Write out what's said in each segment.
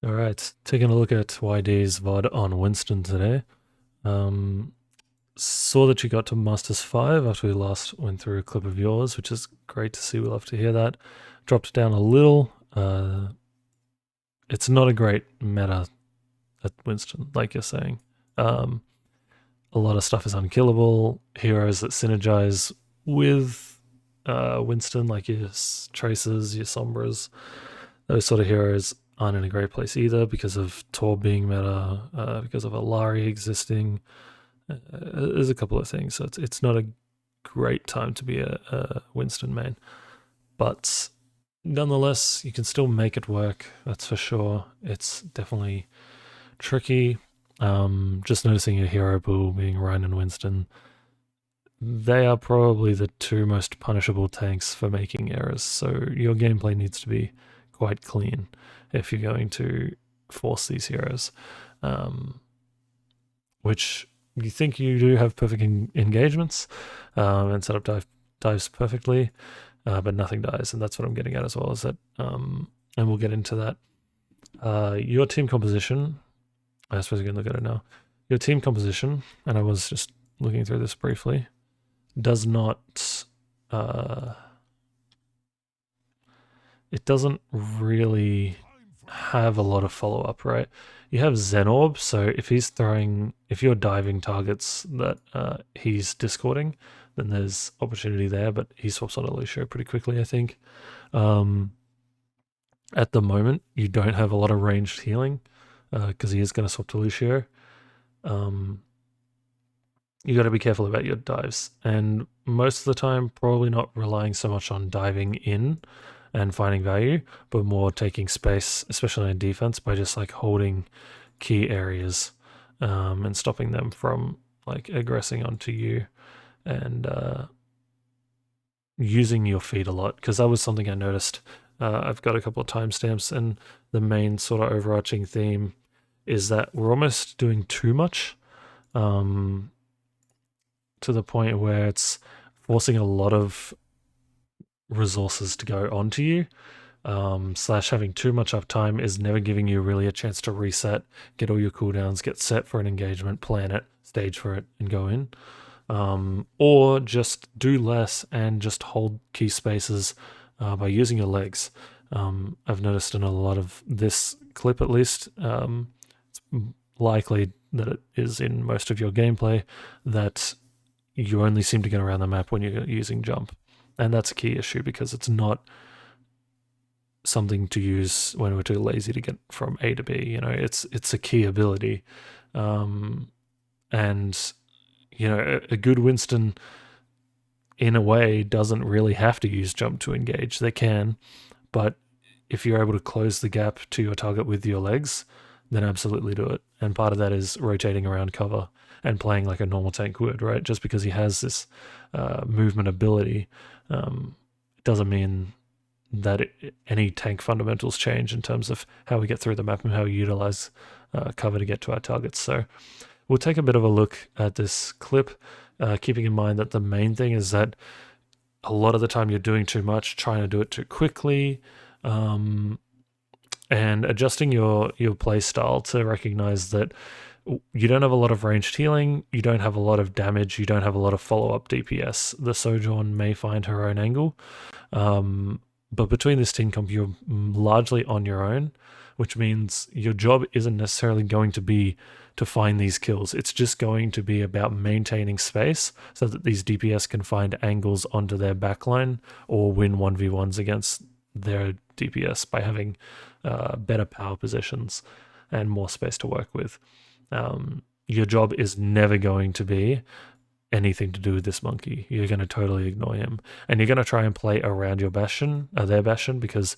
Alright, taking a look at YD's VOD on Winston today. Um, Saw that you got to Masters 5 after we last went through a clip of yours, which is great to see. We love to hear that. Dropped down a little. It's not a great meta at Winston, like you're saying. Um, a lot of stuff is unkillable. Heroes that synergize with Winston, like your Traces, your Sombras, those sort of heroes aren't in a great place either because of Tor being meta, because of Alari existing. There's a couple of things. So it's not a great time to be a Winston main. But nonetheless, you can still make it work, that's for sure. It's definitely tricky. Just noticing your hero pool being Ryan and Winston, they are probably the two most punishable tanks for making errors. So your gameplay needs to be quite clean if you're going to force these heroes. Which you think you do have perfect engagements and set up dives perfectly, but nothing dies. And that's what I'm getting at as well, is that, and we'll get into that. Your team composition, I suppose you can look at it now. Your team composition, and I was just looking through this briefly, does not, it doesn't really have a lot of follow-up, right? You have Zenorb, so if you're diving targets that he's discording, then there's opportunity there, but he swaps on a Lucio pretty quickly, I think. At the moment, you don't have a lot of ranged healing, because he is going to swap to Lucio. You got to be careful about your dives, and most of the time, probably not relying so much on diving in and finding value, but more taking space, especially in defense, by just like holding key areas and stopping them from like aggressing onto you, and using your feet a lot, because that was something I noticed. I've got a couple of timestamps, and the main sort of overarching theme is that we're almost doing too much, to the point where it's forcing a lot of resources to go onto you, slash having too much uptime is never giving you really a chance to reset, get all your cooldowns, get set for an engagement, plan it, stage for it, and go in. Or just do less and just hold key spaces by using your legs. I've noticed in a lot of this clip, at least, it's likely that it is in most of your gameplay, that you only seem to get around the map when you're using jump. And that's a key issue, because it's not something to use when we're too lazy to get from A to B. You know, it's a key ability. And you know, a good Winston, in a way, doesn't really have to use jump to engage. They can, but if you're able to close the gap to your target with your legs, then absolutely do it. And part of that is rotating around cover and playing like a normal tank would, right? Just because he has this movement ability, it doesn't mean that any tank fundamentals change in terms of how we get through the map and how we utilize cover to get to our targets. So we'll take a bit of a look at this clip, keeping in mind that the main thing is that a lot of the time you're doing too much, trying to do it too quickly, and adjusting your play style to recognize that you don't have a lot of ranged healing, you don't have a lot of damage, you don't have a lot of follow-up DPS. The Sojourn may find her own angle, but between this team comp, you're largely on your own, which means your job isn't necessarily going to be to find these kills. It's just going to be about maintaining space so that these DPS can find angles onto their backline or win 1v1s against their DPS by having better power positions and more space to work with. Your job is never going to be anything to do with this monkey. You're going to totally ignore him, and you're going to try and play around your Bastion, their Bastion, because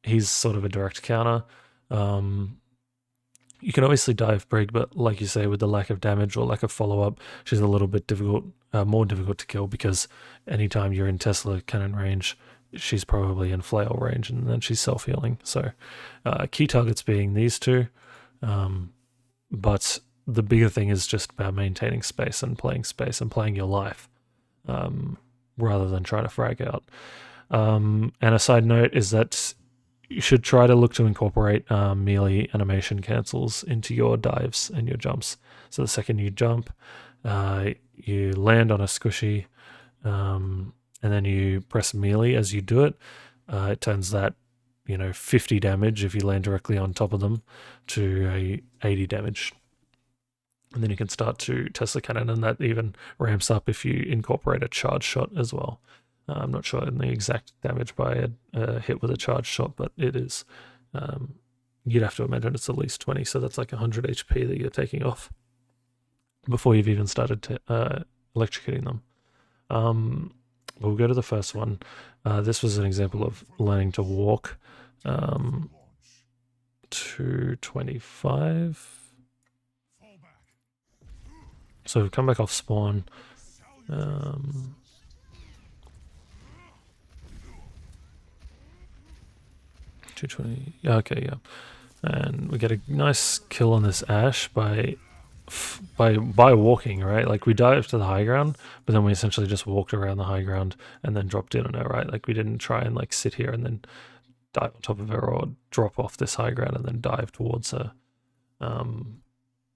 he's sort of a direct counter. You can obviously dive Brig, but like you say, with the lack of damage or lack of follow-up, she's a little bit difficult, more difficult to kill, because anytime you're in Tesla cannon range, she's probably in flail range, and then she's self-healing. So key targets being these two, but the bigger thing is just about maintaining space and playing your life, rather than trying to frag out. And a side note is that you should try to look to incorporate melee animation cancels into your dives and your jumps. So the second you jump, you land on a squishy, and then you press melee as you do it. It turns that 50 damage if you land directly on top of them to a 80 damage. And then you can start to test the cannon, and that even ramps up if you incorporate a charge shot as well. I'm not sure in the exact damage by a hit with a charge shot, but it is. You'd have to imagine it's at least 20, so that's like 100 HP that you're taking off before you've even started electrocuting them. We'll go to the first one. This was an example of learning to walk. 225. So we've come back off spawn. 220. Okay, yeah. And we get a nice kill on this Ash by walking, right? Like we dived to the high ground, but then we essentially just walked around the high ground and then dropped in on her, right? Like we didn't try and like sit here and then dive on top of her or drop off this high ground and then dive towards her.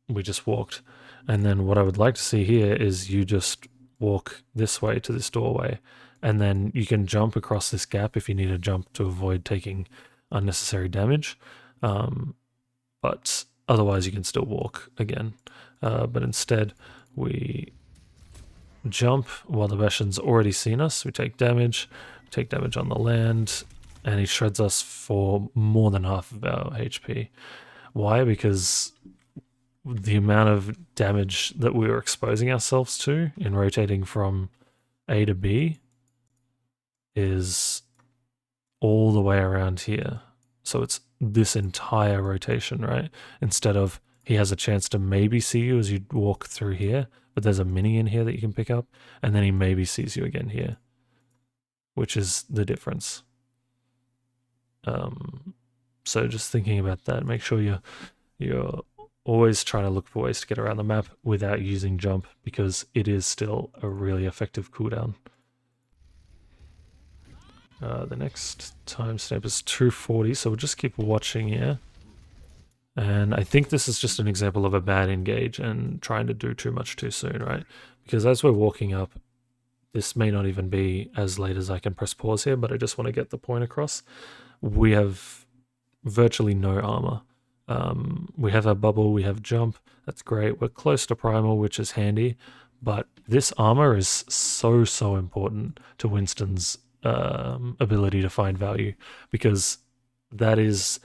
We just walked. And then what I would like to see here is you just walk this way to this doorway, and then you can jump across this gap if you need to jump to avoid taking unnecessary damage. But otherwise you can still walk again. But instead we jump while the Bashan's already seen us. We take damage on the land, and he shreds us for more than half of our HP. Why? Because the amount of damage that we were exposing ourselves to in rotating from A to B is all the way around here. So it's this entire rotation, right? Instead of he has a chance to maybe see you as you walk through here, but there's a mini in here that you can pick up, and then he maybe sees you again here, which is the difference. So just thinking about that, make sure you're always trying to look for ways to get around the map without using jump, because it is still a really effective cooldown. The next timestamp is 240, so we'll just keep watching here. And I think this is just an example of a bad engage and trying to do too much too soon, right? Because as we're walking up, this may not even be as late as I can press pause here, but I just want to get the point across. We have virtually no armor. We have our bubble, we have jump, that's great. We're close to primal, which is handy, but this armor is so important to Winston's ability to find value, because that is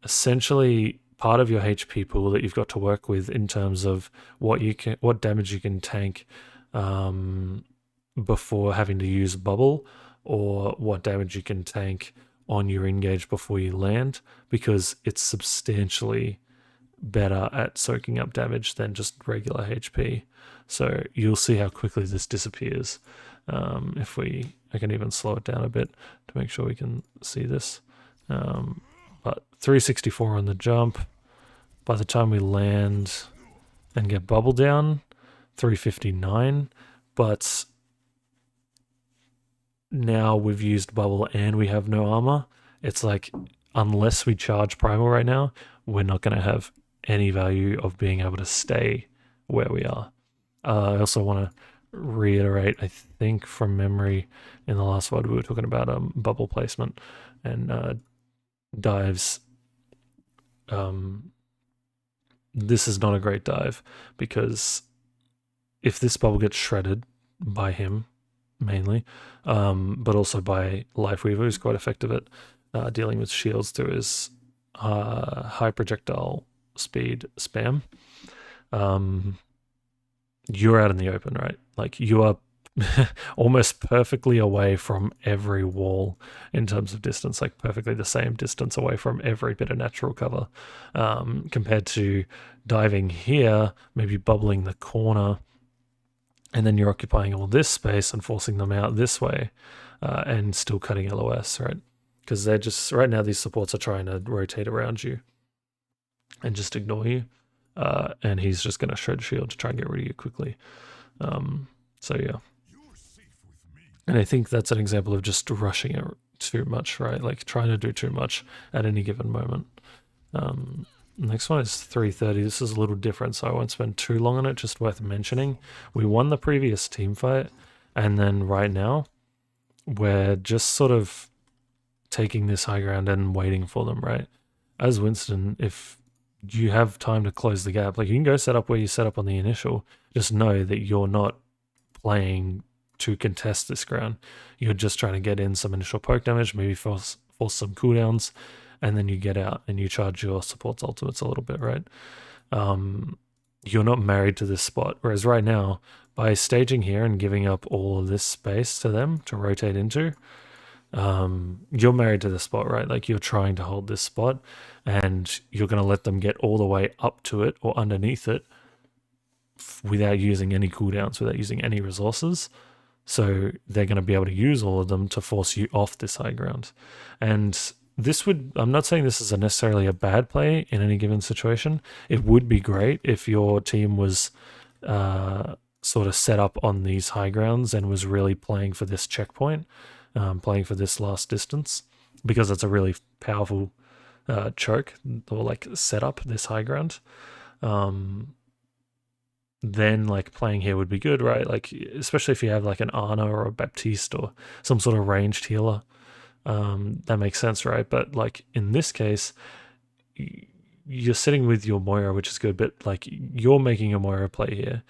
essentially part of your HP pool that you've got to work with in terms of what damage you can tank before having to use bubble, or what damage you can tank on your engage before you land, because it's substantially better at soaking up damage than just regular HP. So you'll see how quickly this disappears. I can even slow it down a bit to make sure we can see this. But 364 on the jump. By the time we land and get bubble down, 359. But now we've used bubble and we have no armor. It's like, unless we charge primal right now, we're not going to have any value of being able to stay where we are. I also want to reiterate, I think from memory in the last VOD we were talking about bubble placement and dives. This is not a great dive, because if this bubble gets shredded by him mainly, but also by Lifeweaver, who's quite effective at dealing with shields through his high projectile speed spam, you're out in the open, right? Like, you are almost perfectly away from every wall in terms of distance, like perfectly the same distance away from every bit of natural cover, compared to diving here, maybe bubbling the corner, and then you're occupying all this space and forcing them out this way, and still cutting LOS, right? Because they're just, right now these supports are trying to rotate around you and just ignore you, and he's just going to shred shield to try and get rid of you quickly. So yeah. And I think that's an example of just rushing it too much, right? Like trying to do too much at any given moment. Next one is 330. This is a little different, so I won't spend too long on it. Just worth mentioning. We won the previous team fight, and then right now, we're just sort of taking this high ground and waiting for them, right? As Winston, if you have time to close the gap, like you can go set up where you set up on the initial, just know that you're not playing to contest this ground. You're just trying to get in some initial poke damage, maybe force some cooldowns, and then you get out and you charge your support's ultimates a little bit, right? You're not married to this spot. Whereas right now, by staging here and giving up all of this space to them to rotate into, you're married to the spot, right? Like you're trying to hold this spot and you're going to let them get all the way up to it or underneath it without using any cooldowns, without using any resources. So they're going to be able to use all of them to force you off this high ground. And this would, I'm not saying this is necessarily a bad play in any given situation. It would be great if your team was sort of set up on these high grounds and was really playing for this checkpoint, playing for this last distance, because it's a really powerful choke or like setup, this high ground. Then like playing here would be good, right? Like especially if you have like an Ana or a Baptiste or some sort of ranged healer. That makes sense, right? But like in this case, you're sitting with your Moira, which is good, but like you're making a Moira play here.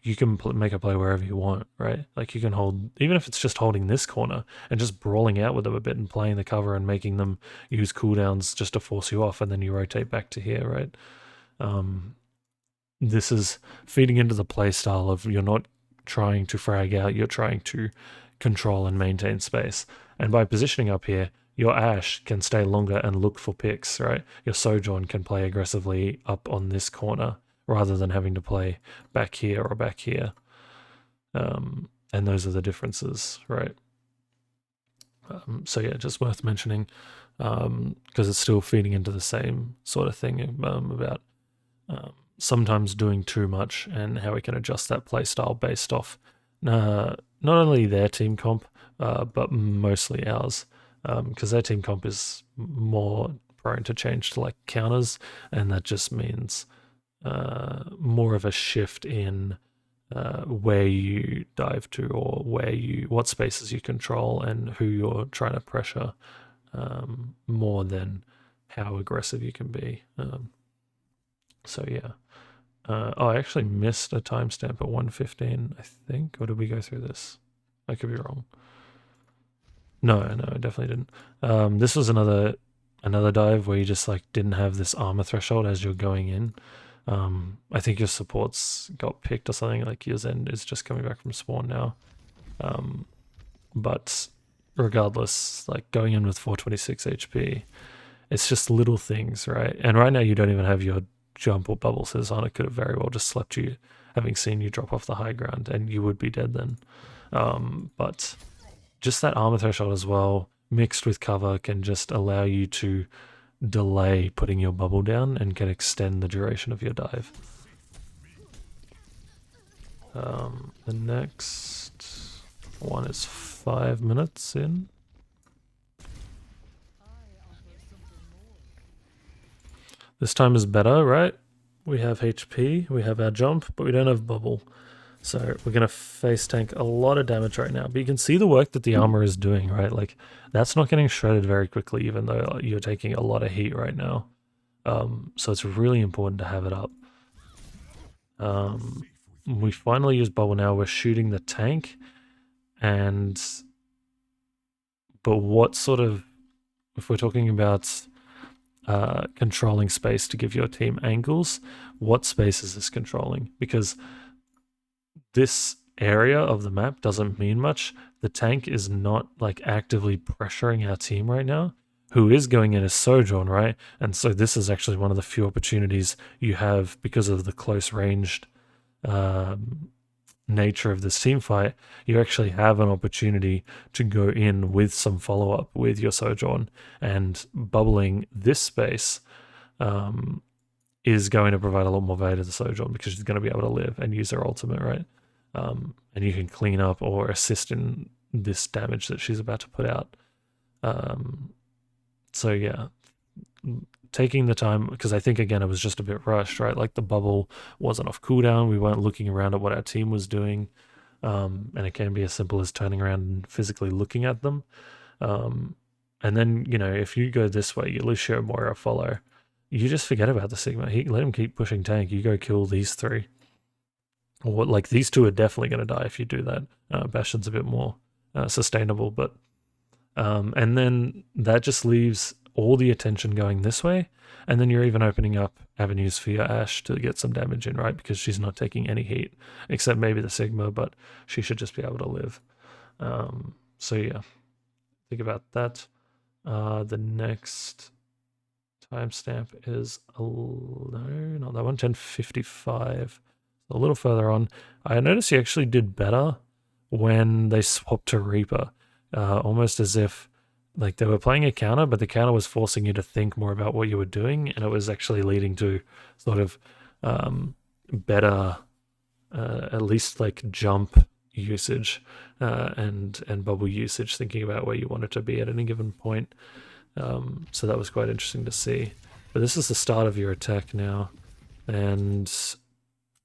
You can make a play wherever you want, right? Like you can hold, even if it's just holding this corner and just brawling out with them a bit and playing the cover and making them use cooldowns just to force you off, and then you rotate back to here, right? This is feeding into the play style of you're not trying to frag out, you're trying to control and maintain space. And by positioning up here, your Ashe can stay longer and look for picks, right? Your Sojourn can play aggressively up on this corner rather than having to play back here or back here. And those are the differences, right? So yeah, just worth mentioning, because it's still feeding into the same sort of thing about sometimes doing too much and how we can adjust that play style based off not only their team comp, but mostly ours, because their team comp is more prone to change to like counters, and that just means more of a shift in where you dive to or what spaces you control and who you're trying to pressure, more than how aggressive you can be. So yeah. I actually missed a timestamp at 1:15, I think. Or did we go through this? I could be wrong. No, I definitely didn't. This was another dive where you just like didn't have this armor threshold as you're going in. I think your supports got picked or something. Like your Zen is just coming back from spawn now. But regardless, like going in with 426 HP, it's just little things, right? And right now you don't even have your jump or bubble, so Zana could have very well just slept you, having seen you drop off the high ground, and you would be dead then. But just that armor threshold as well, mixed with cover, can just allow you to delay putting your bubble down and can extend the duration of your dive. The next one is 5 minutes in. This time is better, right? We have HP, we have our jump, but we don't have bubble. So we're going to face tank a lot of damage right now. But you can see the work that the armor is doing, right? Like, that's not getting shredded very quickly, even though you're taking a lot of heat right now. So it's really important to have it up. We finally use bubble now. We're shooting the tank. But what sort of... If we're talking about controlling space to give your team angles, what space is this controlling? Because this area of the map doesn't mean much. The tank is not like actively pressuring our team right now, who is going in as Sojourn, right? And so this is actually one of the few opportunities you have because of the close ranged nature of this team fight. You actually have an opportunity to go in with some follow-up with your Sojourn, and bubbling this space is going to provide a lot more value to the Sojourn because she's going to be able to live and use her ultimate, right? And you can clean up or assist in this damage that she's about to put out. So yeah, taking the time, because I think again it was just a bit rushed, right? Like the bubble wasn't off cooldown. We weren't looking around at what our team was doing, and it can be as simple as turning around and physically looking at them. And then if you go this way, you Lucio, Moira, follow. You just forget about the Sigma. Let him keep pushing tank. You go kill these three. Or like these two are definitely going to die if you do that. Bastion's a bit more sustainable, but and then that just leaves all the attention going this way, and then you're even opening up avenues for your Ashe to get some damage in, right? Because she's not taking any heat, except maybe the Sigma, but she should just be able to live. So yeah, think about that. The next timestamp is no, not that one. 10:55. A little further on. I noticed you actually did better when they swapped to Reaper, almost as if like they were playing a counter, but the counter was forcing you to think more about what you were doing, and it was actually leading to sort of better, at least like jump usage and bubble usage, thinking about where you wanted to be at any given point. So that was quite interesting to see. But this is the start of your attack now, and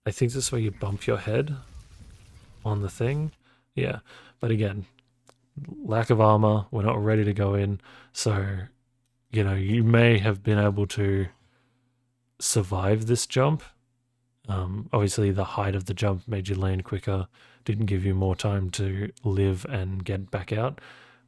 I think this is where you bump your head on the thing. Yeah, but again, lack of armor, we're not ready to go in, so you may have been able to survive this jump. Obviously the height of the jump made you land quicker, didn't give you more time to live and get back out.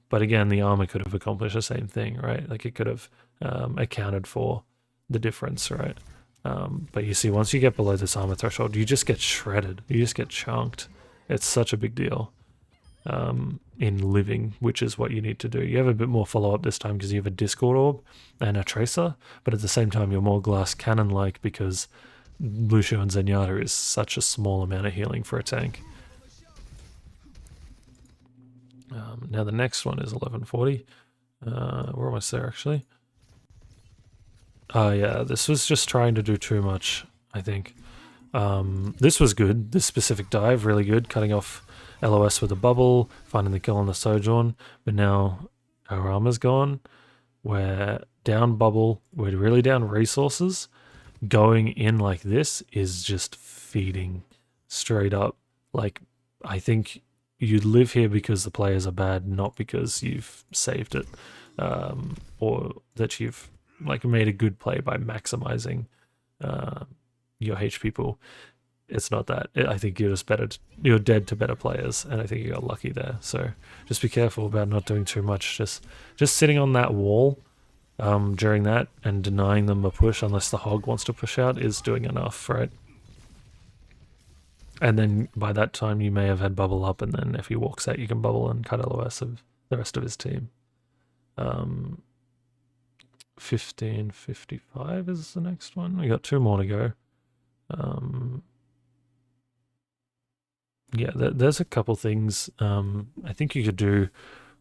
But again, the armor could have accomplished the same thing, right? Like it could have accounted for the difference, right? But you see, once you get below this armor threshold, you just get shredded. You just get chunked. It's such a big deal in living, which is what you need to do. You have a bit more follow-up this time because you have a Discord Orb and a Tracer, but at the same time, you're more Glass Cannon-like because Lucio and Zenyatta is such a small amount of healing for a tank. Now the next one is 1140. We're almost there, actually. Yeah, this was just trying to do too much, I think. This was good. This specific dive, really good. Cutting off LOS with a bubble, finding the kill on the Sojourn. But now our armor's gone. We're down bubble. We're really down resources. Going in like this is just feeding straight up. Like, I think you live here because the players are bad, not because you've saved it. Or that you've like made a good play by maximizing your HP pool. It's not that. I think you're just better. You're dead to better players, and I think you got lucky there. So just be careful about not doing too much. Just sitting on that wall during that and denying them a push unless the hog wants to push out is doing enough, right? And then by that time you may have had bubble up, and then if he walks out, you can bubble and cut LOS of the rest of his team. 15:55 is the next one. We got 2 more to go. Yeah, there's a couple things I think you could do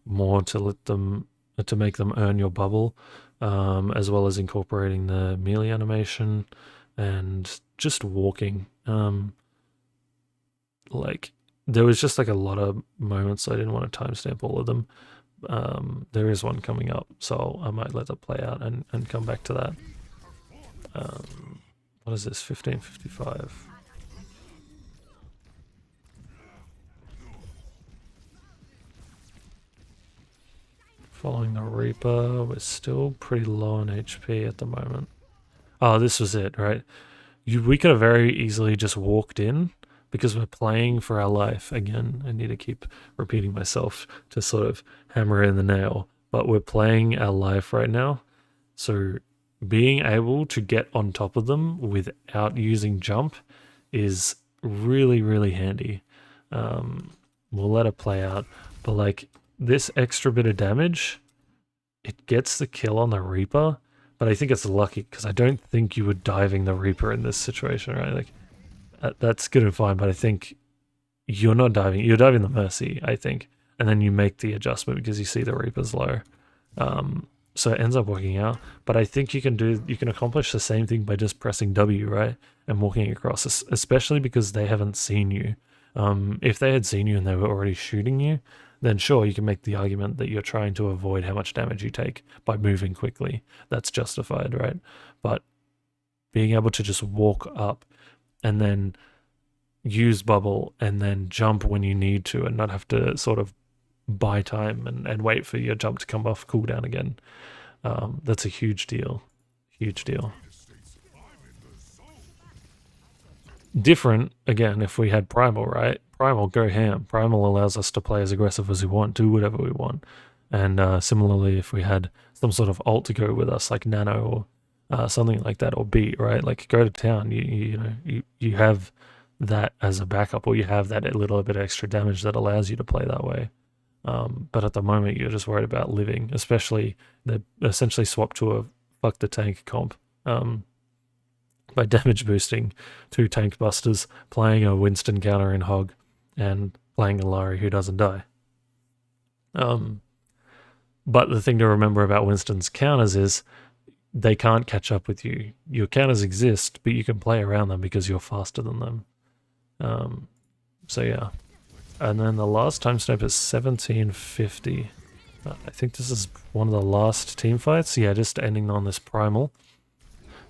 more to make them earn your bubble, as well as incorporating the melee animation and just walking. Like there was just like a lot of moments, so I didn't want to timestamp all of them. There is one coming up, so I might let it play out and come back to that. What is this? 15:55. Following the Reaper, we're still pretty low on HP at the moment. Oh, this was it, right? We could have very easily just walked in because we're playing for our life. Again, I need to keep repeating myself to sort of hammer in the nail, but we're playing our life right now. So being able to get on top of them without using jump is really, really handy. We'll let it play out, but like this extra bit of damage, it gets the kill on the Reaper, but I think it's lucky because I don't think you were diving the Reaper in this situation, right? Like that's good and fine, but I think you're not diving. You're diving the Mercy, I think, and then you make the adjustment because you see the Reaper's low. So it ends up working out. But I think you can accomplish the same thing by just pressing W, right, and walking across, especially because they haven't seen you. If they had seen you and they were already shooting you, then sure, you can make the argument that you're trying to avoid how much damage you take by moving quickly. That's justified, right? But being able to just walk up and then use bubble and then jump when you need to and not have to sort of buy time and wait for your jump to come off cooldown again. That's a huge deal. Huge deal. Different, again, if we had Primal, right? Primal, go ham. Primal allows us to play as aggressive as we want, do whatever we want. And similarly, if we had some sort of ult to go with us, like Nano or something like that, or Beat, right? Like go to town. You have that as a backup, or you have that little bit of extra damage that allows you to play that way. But at the moment, you're just worried about living, especially they essentially swapped to a fuck the tank comp by damage boosting 2 tank busters, playing a Winston counter in Hog, and playing a Lari who doesn't die. But the thing to remember about Winston's counters is they can't catch up with you. Your counters exist, but you can play around them because you're faster than them. So yeah. And then the last timestamp is 1750. I think this is one of the last team fights. Yeah, just ending on this primal.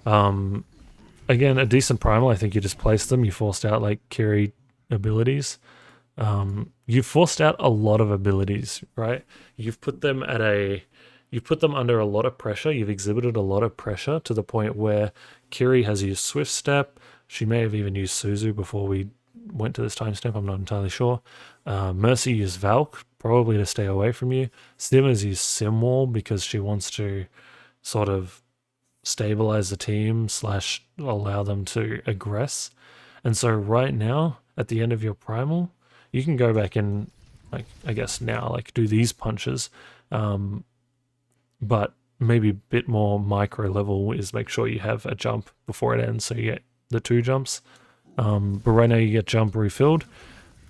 Again, a decent primal. I think you just placed them. You forced out like Kiri abilities. You forced out a lot of abilities, right? You've put them under a lot of pressure. You've exhibited a lot of pressure to the point where Kiri has used Swift Step. She may have even used Suzu before we went to this timestamp, I'm not entirely sure. Mercy used Valk, probably to stay away from you. Sim has used Simwall because she wants to sort of stabilize the team / allow them to aggress. And so right now, at the end of your primal, you can go back and, like, I guess now, like, do these punches. But maybe a bit more micro level is make sure you have a jump before it ends so you get the 2 jumps. But right now you get jump refilled.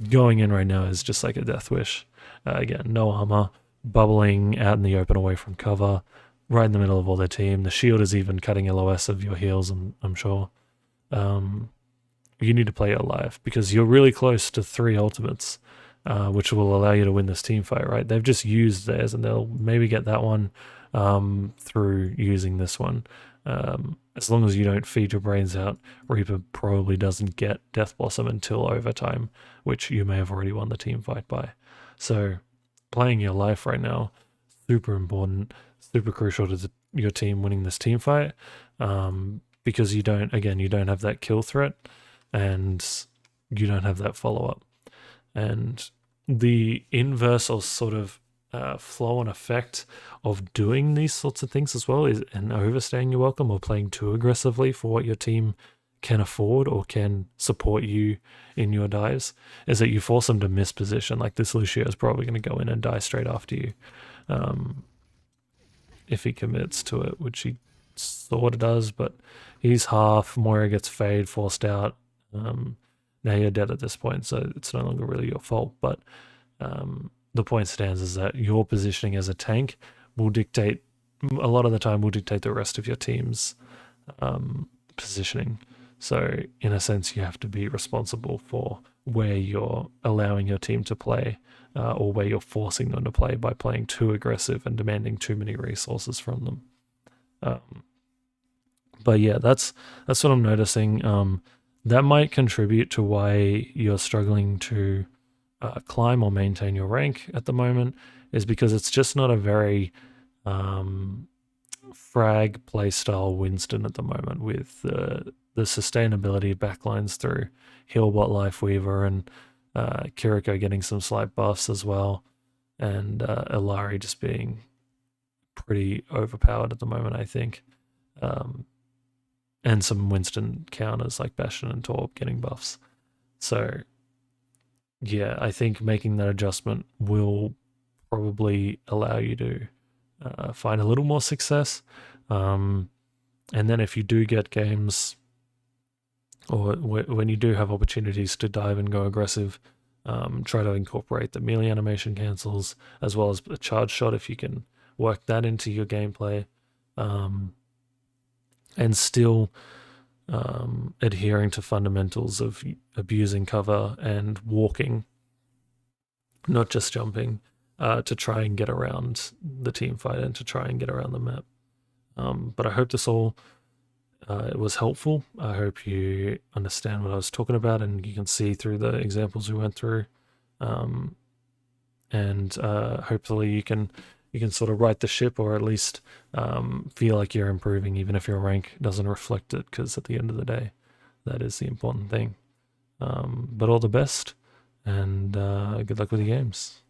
Going in right now is just like a death wish. Again, no armor, bubbling out in the open away from cover, right in the middle of all their team. The shield is even cutting LOS of your heals, I'm sure. You need to play it alive because you're really close to 3 ultimates, which will allow you to win this team fight, right? They've just used theirs and they'll maybe get that one through using this one. As long as you don't feed your brains out, Reaper probably doesn't get Death Blossom until overtime, which you may have already won the team fight by. So playing your life right now, super important, super crucial to your team winning this team fight, because you don't have that kill threat and you don't have that follow-up. And the inverse or sort of flow and effect of doing these sorts of things as well is an overstaying your welcome or playing too aggressively for what your team can afford or can support you in your dives, is that you force them to miss position. Like this Lucio is probably going to go in and die straight after you if he commits to it, which he sort of does, but he's half. Moira gets fade, forced out. Now you're dead at this point, so it's no longer really your fault, but the point stands is that your positioning as a tank will dictate, a lot of the time will dictate the rest of your team's positioning. So in a sense, you have to be responsible for where you're allowing your team to play or where you're forcing them to play by playing too aggressive and demanding too many resources from them. But yeah, that's what I'm noticing. That might contribute to why you're struggling to climb or maintain your rank at the moment, is because it's just not a very frag playstyle Winston at the moment, with the sustainability backlines through Healbot, Lifeweaver, and Kiriko getting some slight buffs as well, and Ilari just being pretty overpowered at the moment, I think. And some Winston counters like Bastion and Torb getting buffs. So yeah, I think making that adjustment will probably allow you to find a little more success. And then if you do get games, or when you do have opportunities to dive and go aggressive, try to incorporate the melee animation cancels as well as a charge shot if you can work that into your gameplay. And still adhering to fundamentals of abusing cover and walking not just jumping, to try and get around the team fight and to try and get around the map. But I hope this all it was helpful. I hope you understand what I was talking about and you can see through the examples we went through. And hopefully you can sort of right the ship, or at least feel like you're improving, even if your rank doesn't reflect it, because at the end of the day, that is the important thing. But all the best, and good luck with your games.